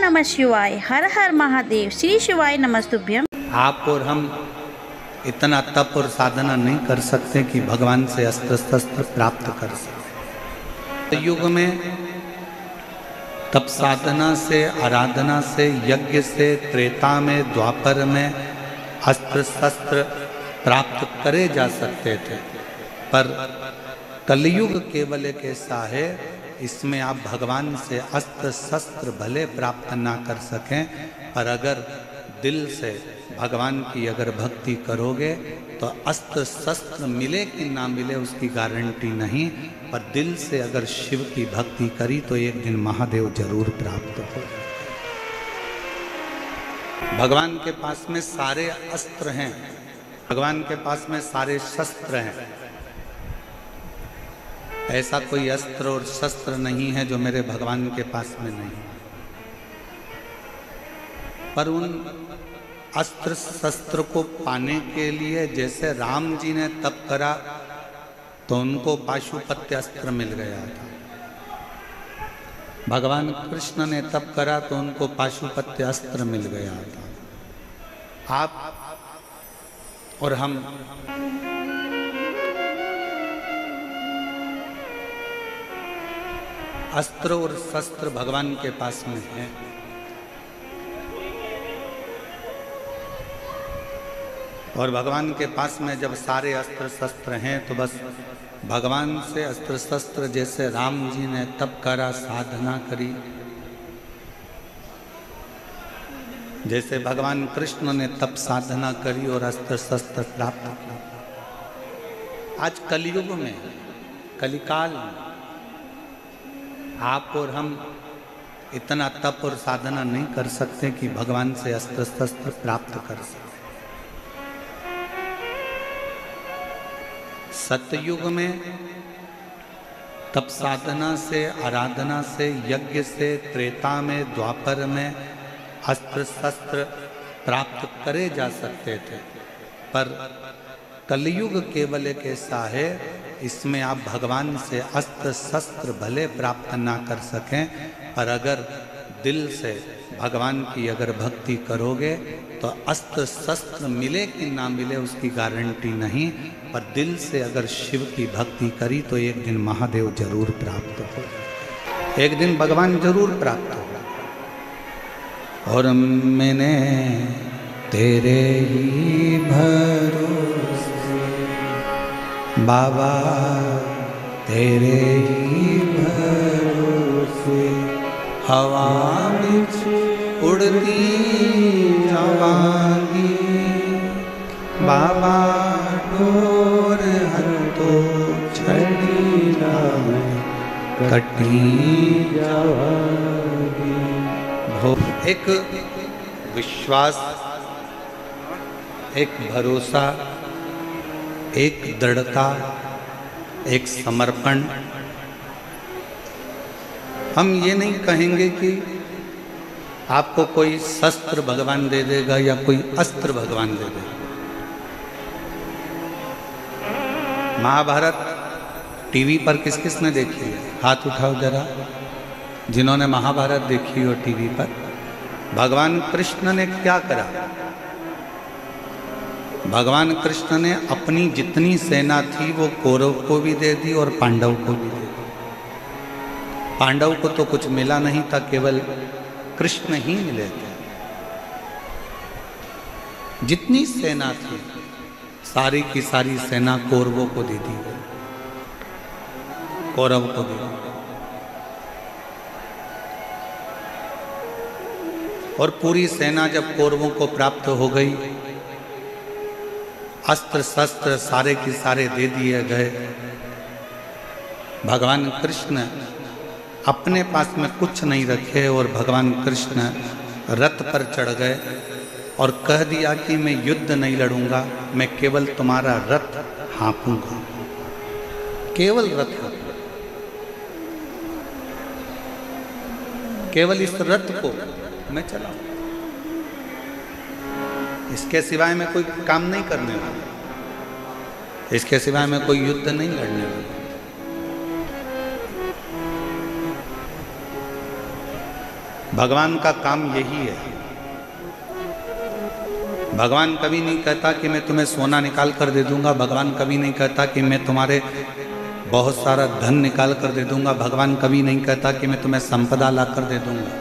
नमः शिवाय। हर हर महादेव। श्री शिवाय नमस्तुभ्यम। आप और हम इतना तप और साधना नहीं कर सकते कि भगवान से अस्त्र शस्त्र प्राप्त कर सकें। युग में तप साधना से, आराधना से, यज्ञ से, त्रेता में, द्वापर में अस्त्र शस्त्र प्राप्त करे जा सकते थे, पर कलयुग केवल एक ऐसा है, इसमें आप भगवान से अस्त्र शस्त्र भले प्राप्त ना कर सकें, पर अगर दिल से भगवान की अगर भक्ति करोगे तो अस्त्र शस्त्र मिले कि ना मिले उसकी गारंटी नहीं, पर दिल से अगर शिव की भक्ति करी तो एक दिन महादेव जरूर प्राप्त हो। भगवान के पास में सारे अस्त्र हैं, भगवान के पास में सारे शस्त्र हैं। ऐसा कोई अस्त्र और शस्त्र नहीं है जो मेरे भगवान के पास में नहीं, पर उन अस्त्र शस्त्र को पाने के लिए जैसे राम जी ने तप करा तो उनको पाशुपत्य अस्त्र मिल गया था, भगवान कृष्ण ने तप करा तो उनको पाशुपत्य अस्त्र मिल गया था। आप और हम अस्त्र और शस्त्र भगवान के पास में है। और भगवान के पास में जब सारे अस्त्र शस्त्र हैं तो बस भगवान से अस्त्र शस्त्र, जैसे राम जी ने तप करा, साधना करी, जैसे भगवान कृष्ण ने तप साधना करी और अस्त्र शस्त्र प्राप्त किया। आज कलयुग में, कलिकाल में आप और हम इतना तप और साधना नहीं कर सकते कि भगवान से अस्त्र शस्त्र प्राप्त कर सकें। सतयुग में तप साधना से, आराधना से, यज्ञ से, त्रेता में, द्वापर में अस्त्र शस्त्र प्राप्त करे जा सकते थे, पर कलयुग केवल एक ऐसा है, इसमें आप भगवान से अस्त्र शस्त्र भले प्राप्त ना कर सकें, पर अगर दिल से भगवान की अगर भक्ति करोगे तो अस्त्र शस्त्र मिले कि ना मिले उसकी गारंटी नहीं, पर दिल से अगर शिव की भक्ति करी तो एक दिन महादेव जरूर प्राप्त हो, एक दिन भगवान जरूर प्राप्त हो। और मैंने तेरे ही भरोसे बाबा, तेरे ही भरोसे हवा में उड़ती जावांगी बाबा, डोर हंतो छड़ी कटी जावांगी। एक विश्वास, एक भरोसा, एक दृढ़ता, एक समर्पण। हम ये नहीं कहेंगे कि आपको कोई शस्त्र भगवान दे देगा या कोई अस्त्र भगवान दे देगा। महाभारत टीवी पर किस किस ने देखी है? हाथ उठाओ जरा, जिन्होंने महाभारत देखी हो टीवी पर। भगवान कृष्ण ने क्या करा? भगवान कृष्ण ने अपनी जितनी सेना थी वो कौरव को भी दे दी और पांडव को भी दे दी। पांडव को तो कुछ मिला नहीं था, केवल कृष्ण ही मिले थे। जितनी सेना थी सारी की सारी सेना कौरवों को दे दी, कौरव को दे दी। और पूरी सेना जब कौरवों को प्राप्त हो गई, अस्त्र शस्त्र सारे के सारे दे दिए गए, भगवान कृष्ण अपने पास में कुछ नहीं रखे और भगवान कृष्ण रथ पर चढ़ गए और कह दिया कि मैं युद्ध नहीं लड़ूंगा, मैं केवल तुम्हारा रथ हाँकूंगा, केवल रथ, केवल इस रथ को मैं चलाऊं, इसके सिवाय मैं कोई काम नहीं करने वाला, इसके सिवाय मैं कोई युद्ध नहीं लड़ने वाला। भगवान का काम यही है। भगवान कभी नहीं कहता कि मैं तुम्हें सोना निकाल कर दे दूंगा। भगवान कभी नहीं कहता कि मैं तुम्हारे बहुत सारा धन निकाल कर दे दूंगा। भगवान कभी नहीं कहता कि मैं तुम्हें संपदा ला कर दे दूंगा।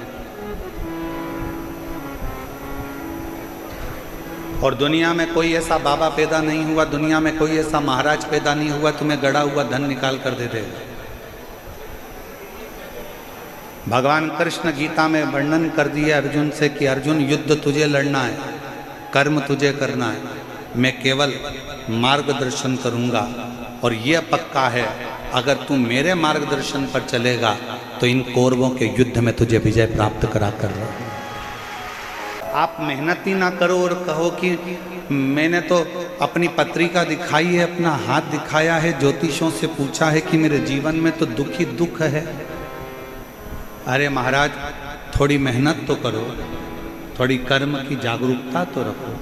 और दुनिया में कोई ऐसा बाबा पैदा नहीं हुआ, दुनिया में कोई ऐसा महाराज पैदा नहीं हुआ तुम्हें गड़ा हुआ धन निकाल कर दे देगा। भगवान कृष्ण गीता में वर्णन कर दिया अर्जुन से कि अर्जुन युद्ध तुझे लड़ना है, कर्म तुझे करना है, मैं केवल मार्गदर्शन करूंगा। और यह पक्का है अगर तू मेरे मार्गदर्शन पर चलेगा तो इन कौरवों के युद्ध में तुझे विजय प्राप्त करा कर रहा। आप मेहनत ही ना करो और कहो कि मैंने तो अपनी पत्रिका दिखाई है, अपना हाथ दिखाया है, ज्योतिषों से पूछा है कि मेरे जीवन में तो दुख ही दुख है। अरे महाराज थोड़ी मेहनत तो करो, थोड़ी कर्म की जागरूकता तो रखो,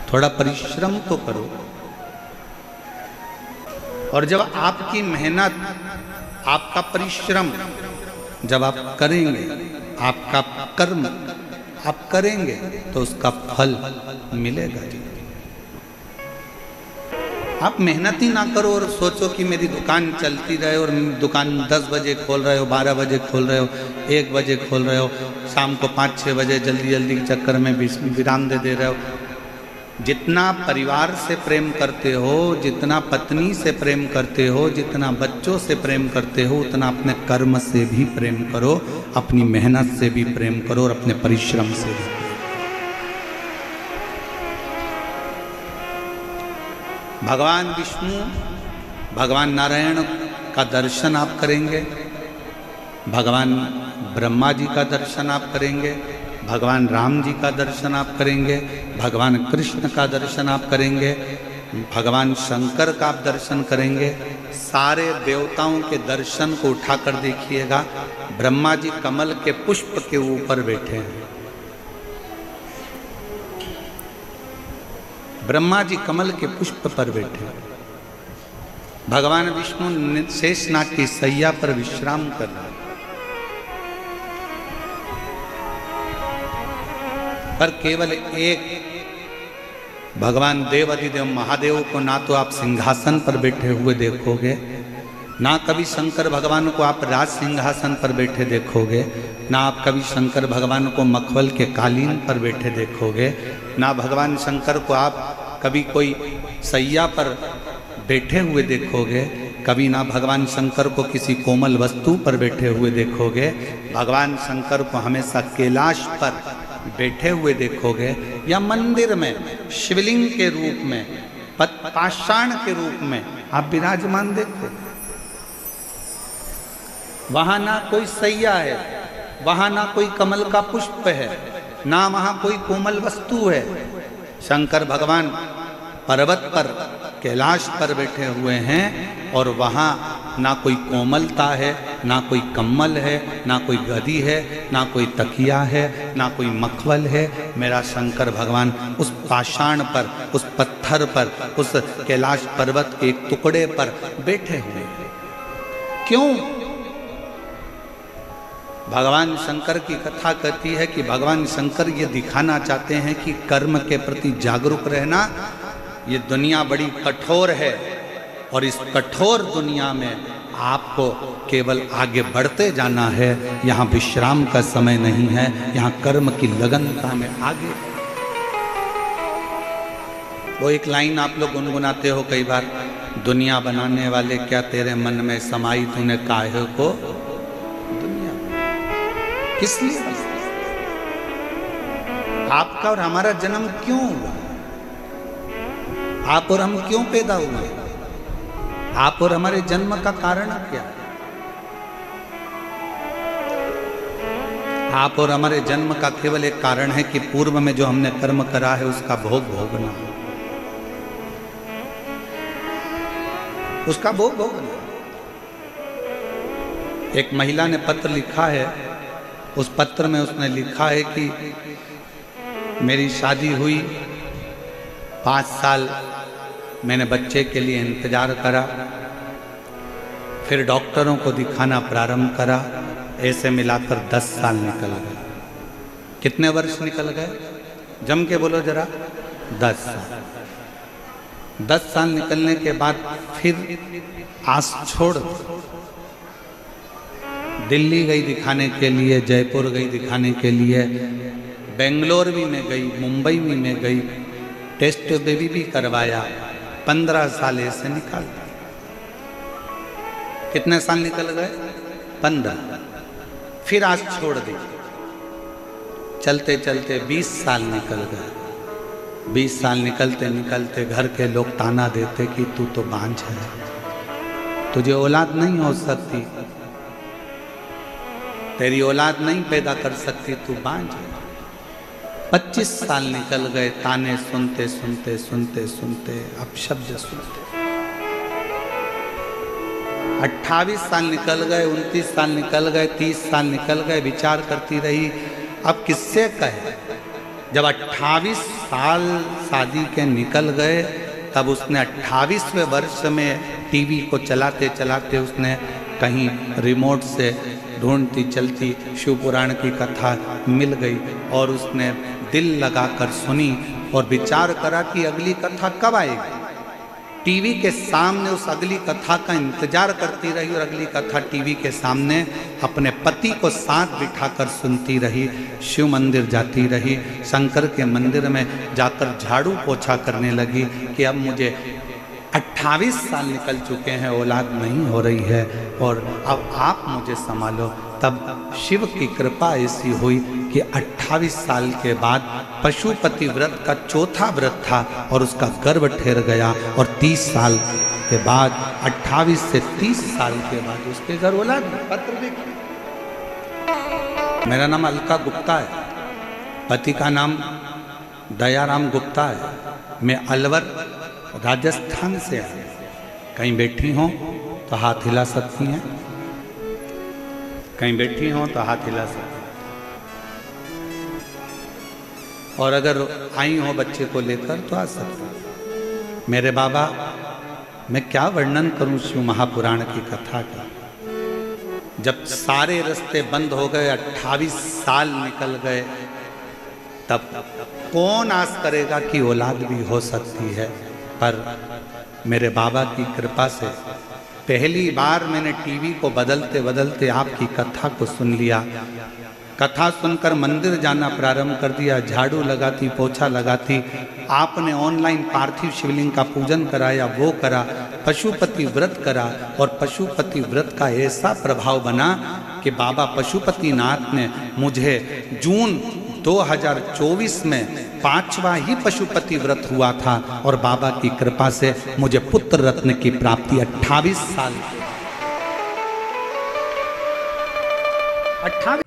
थोड़ा परिश्रम तो करो। और जब आपकी मेहनत, आपका परिश्रम जब आप करेंगे, आपका कर्म आप करेंगे तो उसका फल मिलेगा जी। आप मेहनत ही ना करो और सोचो कि मेरी दुकान चलती रहे और दुकान 10 बजे खोल रहे हो, 12 बजे खोल रहे हो, 1 बजे खोल रहे हो, शाम को 5-6 बजे जल्दी जल्दी के चक्कर में विराम दे रहे हो। जितना परिवार से प्रेम करते हो, जितना पत्नी से प्रेम करते हो, जितना बच्चों से प्रेम करते हो, उतना अपने कर्म से भी प्रेम करो, अपनी मेहनत से भी प्रेम करो और अपने परिश्रम से भी। भगवान विष्णु, भगवान नारायण का दर्शन आप करेंगे, भगवान ब्रह्मा जी का दर्शन आप करेंगे, भगवान राम जी का दर्शन आप करेंगे, भगवान कृष्ण का दर्शन आप करेंगे, भगवान शंकर का आप दर्शन करेंगे। सारे देवताओं के दर्शन को उठाकर देखिएगा, ब्रह्मा जी कमल के पुष्प के ऊपर बैठे हैं। ब्रह्मा जी कमल के पुष्प पर बैठे हैं। भगवान विष्णु शेषनाग की सैया पर विश्राम कर रहे हैं। पर केवल एक भगवान देवाधिदेव महादेव को ना तो आप सिंहासन पर बैठे हुए देखोगे, ना कभी शंकर भगवान को आप राज सिंहासन पर बैठे देखोगे, ना आप कभी शंकर भगवान को मखमल के कालीन पर बैठे देखोगे, ना भगवान शंकर को आप कभी कोई सैया पर बैठे हुए देखोगे, कभी ना भगवान शंकर को किसी कोमल वस्तु पर बैठे हुए देखोगे। भगवान शंकर को हमेशा कैलाश पर बैठे हुए देखोगे या मंदिर में शिवलिंग के रूप में, पाषाण के रूप में आप विराजमान देखो। वहां ना कोई सैया है, वहां ना कोई कमल का पुष्प है, ना वहां कोई कोमल वस्तु है। शंकर भगवान पर्वत पर, कैलाश पर बैठे हुए हैं और वहां ना कोई कोमलता है, ना कोई कम्मल है, ना कोई गदी है, ना कोई तकिया है, ना कोई मखमल है। मेरा शंकर भगवान उस पाषाण पर, उस पत्थर पर, उस कैलाश पर्वत के एक टुकड़े पर बैठे हुए हैं। क्यों? भगवान शंकर की कथा कहती है कि भगवान शंकर ये दिखाना चाहते हैं कि कर्म के प्रति जागरूक रहना। ये दुनिया बड़ी कठोर है और इस कठोर दुनिया में आपको केवल आगे बढ़ते जाना है। यहाँ विश्राम का समय नहीं है, यहाँ कर्म की लगनता में आगे। वो एक लाइन आप लोग गुनगुनाते हो कई बार, दुनिया बनाने वाले क्या तेरे मन में समाई तूने काहे को दुनिया। किस लिए आपका और हमारा जन्म क्यों हुआ? आप और हम क्यों पैदा हुए? आप और हमारे जन्म का कारण क्या है? आप और हमारे जन्म का केवल एक कारण है कि पूर्व में जो हमने कर्म करा है उसका भोग भोगना, उसका भोग भोगना। एक महिला ने पत्र लिखा है, उस पत्र में उसने लिखा है कि मेरी शादी हुई, 5 साल मैंने बच्चे के लिए इंतजार करा, फिर डॉक्टरों को दिखाना प्रारंभ करा, ऐसे मिलाकर 10 साल निकल गए। कितने वर्ष निकल गए? जम के बोलो जरा। 10 साल। 10 साल निकलने के बाद फिर आस छोड़ दिल्ली गई दिखाने के लिए, जयपुर गई दिखाने के लिए, बेंगलोर भी में गई, मुंबई भी में गई, टेस्ट बेबी भी करवाया। 15 साल ऐसे निकाल दिए। कितने साल निकल गए? 15। फिर आज छोड़ दी। चलते चलते 20 साल निकल गए। 20 साल निकलते निकलते घर के लोग ताना देते कि तू तो बांझ है, तुझे औलाद नहीं हो सकती, तेरी औलाद नहीं पैदा कर सकती, तू बांझ है। 25 साल निकल गए ताने सुनते सुनते सुनते सुनते, अपशब्द सुनते। 28 साल निकल गए, 29 साल निकल गए, 30 साल निकल गए। विचार करती रही अब किससे कहे। जब 28 साल शादी के निकल गए तब उसने 28वें वर्ष में टीवी को चलाते चलाते उसने कहीं रिमोट से ढूंढती चलती शिव पुराण की कथा मिल गई और उसने दिल लगाकर सुनी और विचार करा कि अगली कथा कब आएगी। टीवी के सामने उस अगली कथा का इंतजार करती रही और अगली कथा टीवी के सामने अपने पति को साथ बिठाकर सुनती रही। शिव मंदिर जाती रही, शंकर के मंदिर में जाकर झाड़ू पोछा करने लगी कि अब मुझे 28 साल निकल चुके हैं, औलाद नहीं हो रही है और अब आप मुझे संभालो। तब शिव की कृपा ऐसी हुई कि 28 साल के बाद पशुपति व्रत का चौथा व्रत था और उसका गर्भ ठहर गया और 30 साल के बाद 28 से 30 साल के बाद उसके घर औलाद। पत्र देखिए, मेरा नाम अलका गुप्ता है, पति का नाम दयाराम गुप्ता है। मैं अलवर राजस्थान से आया। कहीं बैठी हो तो हाथ हिला सकती हैं, कहीं बैठी हो तो हाथ हिला सकती हैं। और अगर आई हो बच्चे को लेकर तो आ सकती हैं। मेरे बाबा, मैं क्या वर्णन करूं शिव महापुराण की कथा का। जब सारे रास्ते बंद हो गए, 28 साल निकल गए, तब कौन आस करेगा कि औलाद भी हो सकती है। पर मेरे बाबा की कृपा से पहली बार मैंने टीवी को बदलते बदलते आपकी कथा को सुन लिया। कथा सुनकर मंदिर जाना प्रारंभ कर दिया, झाड़ू लगाती, पोछा लगाती। आपने ऑनलाइन पार्थिव शिवलिंग का पूजन कराया, वो करा, पशुपति व्रत करा और पशुपति व्रत का ऐसा प्रभाव बना कि बाबा पशुपतिनाथ ने मुझे जून 2024 में 5वां ही पशुपति व्रत हुआ था और बाबा की कृपा से मुझे पुत्र रत्न की प्राप्ति 28 साल 28